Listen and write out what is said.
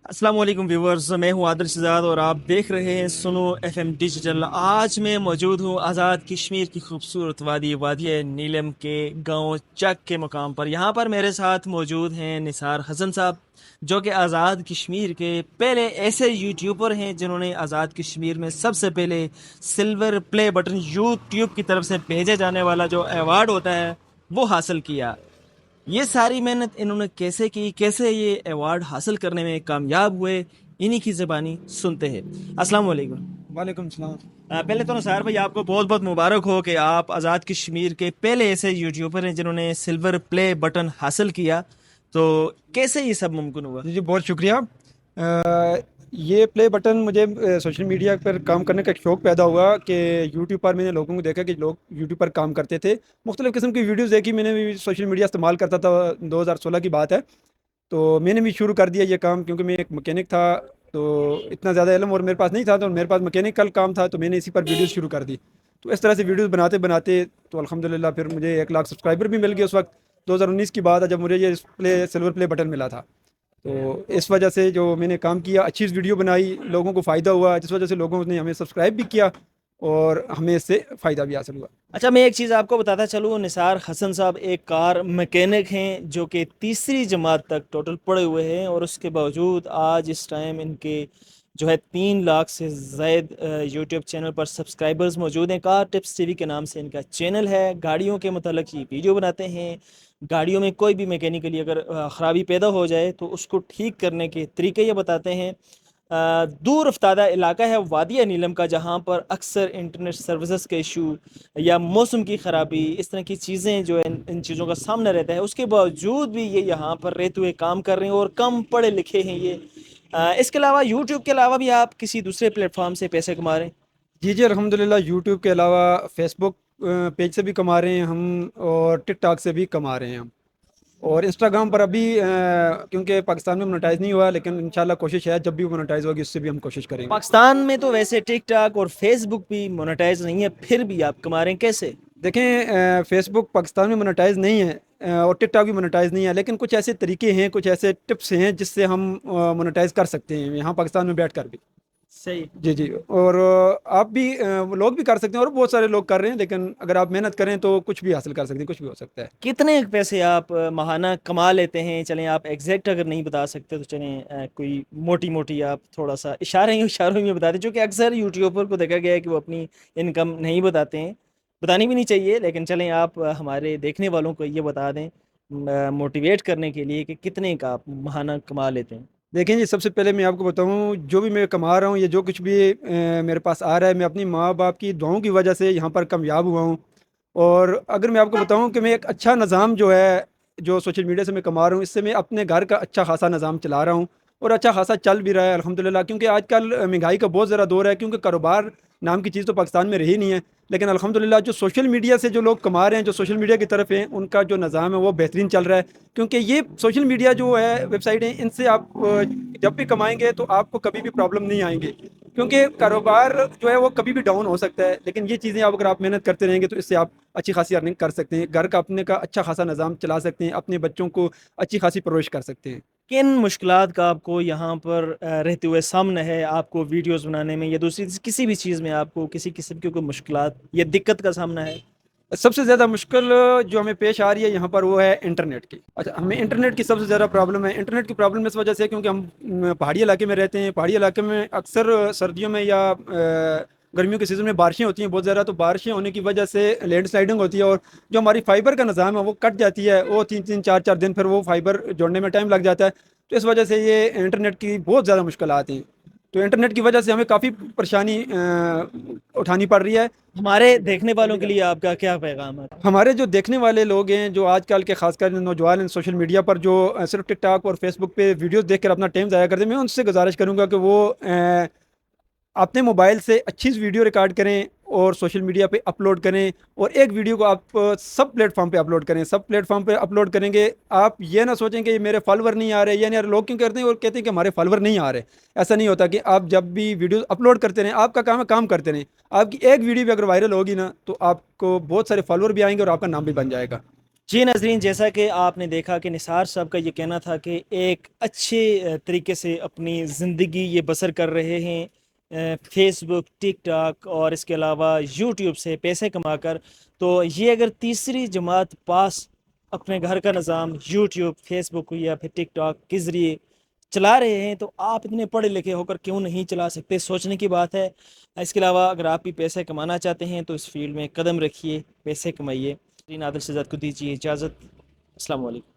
अस्सलाम वालेकुम व्यूवर्स, मैं हूं आदिल शहजाद और आप देख रहे हैं सुनो एफएम डिजिटल। आज मैं मौजूद हूं आज़ाद कश्मीर की खूबसूरत वादी नीलम के गांव चक के मुकाम पर। यहां पर मेरे साथ मौजूद हैं निसार हसन साहब, जो कि आज़ाद कश्मीर के पहले ऐसे यूट्यूबर हैं जिन्होंने आज़ाद कश्मीर में सबसे पहले सिल्वर प्ले बटन यूट्यूब की तरफ से भेजे जाने वाला जो अवार्ड होता है वो हासिल किया। ये सारी मेहनत इन्होंने कैसे की, कैसे ये अवार्ड हासिल करने में कामयाब हुए, इन्हीं की ज़बानी सुनते हैं। अस्सलाम वालेकुम। वालेकुम सलाम। पहले तो नसार भाई, आपको बहुत बहुत मुबारक हो कि आप आज़ाद कश्मीर के पहले ऐसे यूट्यूबर हैं जिन्होंने सिल्वर प्ले बटन हासिल किया। तो कैसे ये सब मुमकिन हुआ? जी जी, बहुत शुक्रिया। ये प्ले बटन मुझे सोशल मीडिया पर काम करने का एक शौक़ पैदा हुआ कि यूट्यूब पर मैंने लोगों को देखा कि लोग यूट्यूब पर काम करते थे। मुख्तलिफ़ किस्म की वीडियोज़ देखी, मैंने भी सोशल मीडिया इस्तेमाल करता था। 2016 की बात है। तो मैंने भी शुरू कर दिया ये काम, क्योंकि मैं एक मैकेनिक था। तो इतना ज़्यादा इल्म और मेरे पास नहीं था, तो मेरे पास मैकेनिकल काम था, तो मैंने इसी पर वीडियोज़ शुरू कर दी। तो इस तरह से वीडियोज़ बनाते बनाते तो अल्हम्दुलिल्लाह फिर मुझे 1 लाख सब्सक्राइबर भी मिल गए उस वक्त। 2019 की बात है जब मुझे ये सिल्वर प्ले बटन मिला था। तो इस वजह से जो मैंने काम किया, अच्छी वीडियो बनाई, लोगों को फ़ायदा हुआ, जिस वजह से लोगों ने हमें सब्सक्राइब भी किया और हमें इससे फ़ायदा भी हासिल हुआ। अच्छा, मैं एक चीज़ आपको बताता चलूँ, निसार हसन साहब एक कार मैकेनिक हैं जो कि तीसरी जमात तक टोटल पढ़े हुए हैं, और उसके बावजूद आज इस टाइम इनके जो है 3 लाख से ज़ायद यूट्यूब चैनल पर सब्सक्राइबर्स मौजूद हैं। कार टिप्स टीवी के नाम से इनका चैनल है। गाड़ियों के मतलब ये वीडियो बनाते हैं। गाड़ियों में कोई भी मैकेनिकली अगर ख़राबी पैदा हो जाए तो उसको ठीक करने के तरीके ये बताते हैं। दूर अफ्तादा इलाका है वादिया नीलम का, जहाँ पर अक्सर इंटरनेट सर्विसेज के इशू या मौसम की ख़राबी, इस तरह की चीज़ें जो है इन चीज़ों का सामना रहता है। उसके बावजूद भी ये यहाँ पर रहते हुए काम कर रहे हैं और कम पढ़े लिखे हैं ये। इसके अलावा यूट्यूब के अलावा भी आप किसी दूसरे प्लेटफॉर्म से पैसे कमा रहे हैं? जी जी, अल्हम्दुलिल्लाह यूट्यूब के अलावा फेसबुक पेज से भी कमा रहे हैं हम, और टिकटॉक से भी कमा रहे हैं हम, और इंस्टाग्राम पर अभी क्योंकि पाकिस्तान में मोनेटाइज नहीं हुआ, लेकिन इंशाल्लाह कोशिश है जब भी मोनेटाइज होगी उससे भी हम कोशिश करेंगे। पाकिस्तान में तो वैसे टिकटॉक और फेसबुक भी मोनेटाइज नहीं है, फिर भी आप कमा रहे हैं, कैसे? देखें, फेसबुक पाकिस्तान में मोनेटाइज नहीं है, और टिकटॉक भी मोनेटाइज नहीं है, लेकिन कुछ ऐसे तरीके हैं, कुछ ऐसे टिप्स हैं जिससे हम मोनेटाइज कर सकते हैं यहाँ पाकिस्तान में बैठ कर भी। सही। जी जी, और आप भी लोग भी कर सकते हैं, और बहुत सारे लोग कर रहे हैं, लेकिन अगर आप मेहनत करें तो कुछ भी हासिल कर सकते हैं, कुछ भी हो सकता है। कितने पैसे आप माहाना कमा लेते हैं? चलें, आप एग्जैक्ट अगर नहीं बता सकते तो चलें कोई मोटी मोटी आप थोड़ा सा इशारों में बता दें, क्योंकि अक्सर यूट्यूबर को देखा गया है कि वो अपनी इनकम नहीं बताते हैं। बतानी भी नहीं चाहिए, लेकिन चलें आप हमारे देखने वालों को ये बता दें मोटिवेट करने के लिए कि कितने का आप माहाना कमा लेते हैं। देखें जी, सबसे पहले मैं आपको बताऊं, जो भी मैं कमा रहा हूं, ये जो कुछ भी मेरे पास आ रहा है, मैं अपनी माँ बाप की दुआओं की वजह से यहाँ पर कामयाब हुआ हूँ। और अगर मैं आपको बताऊं कि मैं एक अच्छा निज़ाम जो है, जो सोशल मीडिया से मैं कमा रहा हूँ, इससे मैं अपने घर का अच्छा खासा निज़ाम चला रहा हूँ, और अच्छा खासा चल भी रहा है अल्हम्दुलिल्लाह। क्योंकि आजकल महंगाई का बहुत ज़्यादा दौर है, क्योंकि कारोबार नाम की चीज़ तो पाकिस्तान में रही नहीं है। लेकिन अल्हम्दुलिल्लाह जो सोशल मीडिया से जो लोग कमा रहे हैं, जो सोशल मीडिया की तरफ हैं, उनका जो निज़ाम है वो बेहतरीन चल रहा है। क्योंकि ये सोशल मीडिया जो है, वेबसाइट है, इनसे आप जब भी कमाएंगे तो आपको कभी भी प्रॉब्लम नहीं आएंगे। क्योंकि कारोबार जो है वो कभी भी डाउन हो सकता है, लेकिन ये चीज़ें आप अगर आप मेहनत करते रहेंगे तो इससे आप अच्छी खासी अर्निंग कर सकते हैं, घर का अपने का अच्छा खासा निज़ाम चला सकते हैं, अपने बच्चों को अच्छी खासी परवरिश कर सकते हैं। किन मुश्किलात का आपको यहाँ पर रहते हुए सामना है? आपको वीडियोस बनाने में या दूसरी किसी भी चीज़ में आपको किसी किस्म की कोई मुश्किलात या दिक्कत का सामना है? सबसे ज़्यादा मुश्किल जो हमें पेश आ रही है यहाँ पर वो है इंटरनेट की। अच्छा, हमें इंटरनेट की सबसे ज़्यादा प्रॉब्लम है। इंटरनेट की प्रॉब्लम इस वजह से है क्योंकि हम पहाड़ी इलाके में रहते हैं। पहाड़ी इलाके में अक्सर सर्दियों में या गर्मियों के सीज़न में बारिशें होती हैं बहुत ज़्यादा, तो बारिशें होने की वजह से लैंड स्लाइडिंग होती है, और जो हमारी फाइबर का निज़ाम है वो कट जाती है। वो 3-3 4-4 दिन फिर वो फाइबर जोड़ने में टाइम लग जाता है। तो इस वजह से ये इंटरनेट की बहुत ज़्यादा मुश्किल आती हैं। तो इंटरनेट की वजह से हमें काफ़ी परेशानी उठानी पड़ रही है। हमारे देखने वालों के लिए आपका क्या पैगाम है? हमारे जो देखने वाले लोग हैं, जो आजकल के खासकर नौजवान हैं, सोशल मीडिया पर जो सिर्फ टिकटॉक और फेसबुक पे वीडियोस देखकर अपना टाइम ज़ाया करते हैं, मैं उनसे गुजारिश करूंगा कि वो अपने मोबाइल से अच्छी सी वीडियो रिकॉर्ड करें और सोशल मीडिया पे अपलोड करें। और एक वीडियो को आप सब प्लेटफॉर्म पे अपलोड करें। सब प्लेटफॉर्म पे अपलोड करेंगे, आप ये ना सोचें कि ये मेरे फॉलोवर नहीं आ रहे, या नहीं आ रहे। लोग क्यों करते हैं और कहते हैं कि हमारे फॉलोवर नहीं आ रहे। ऐसा नहीं होता। कि आप जब भी वीडियो अपलोड करते रहें, आपका काम है काम करते रहें। आपकी एक वीडियो भी अगर वायरल होगी ना, तो आपको बहुत सारे फॉलोवर भी आएंगे और आपका नाम भी बन जाएगा। جی ناظرین، جیسا کہ آپ نے دیکھا کہ نثار صاحب کا یہ کہنا تھا کہ ایک اچھے طریقے سے اپنی زندگی یہ بسر کر رہے ہیں فیس بک، ٹک ٹاک اور اس کے علاوہ یوٹیوب سے پیسے کما کر. تو یہ اگر تیسری جماعت پاس اپنے گھر کا نظام یوٹیوب، فیس بک یا پھر ٹک ٹاک کے ذریعے چلا رہے ہیں تو آپ اتنے پڑھے لکھے ہو کر کیوں نہیں چلا سکتے؟ سوچنے کی بات ہے. اس کے علاوہ اگر آپ بھی پیسے کمانا چاہتے ہیں تو اس فیلڈ میں قدم رکھیے، پیسے کمائیے. نادر شہزاد کو دیجیے اجازت. السلام علیکم.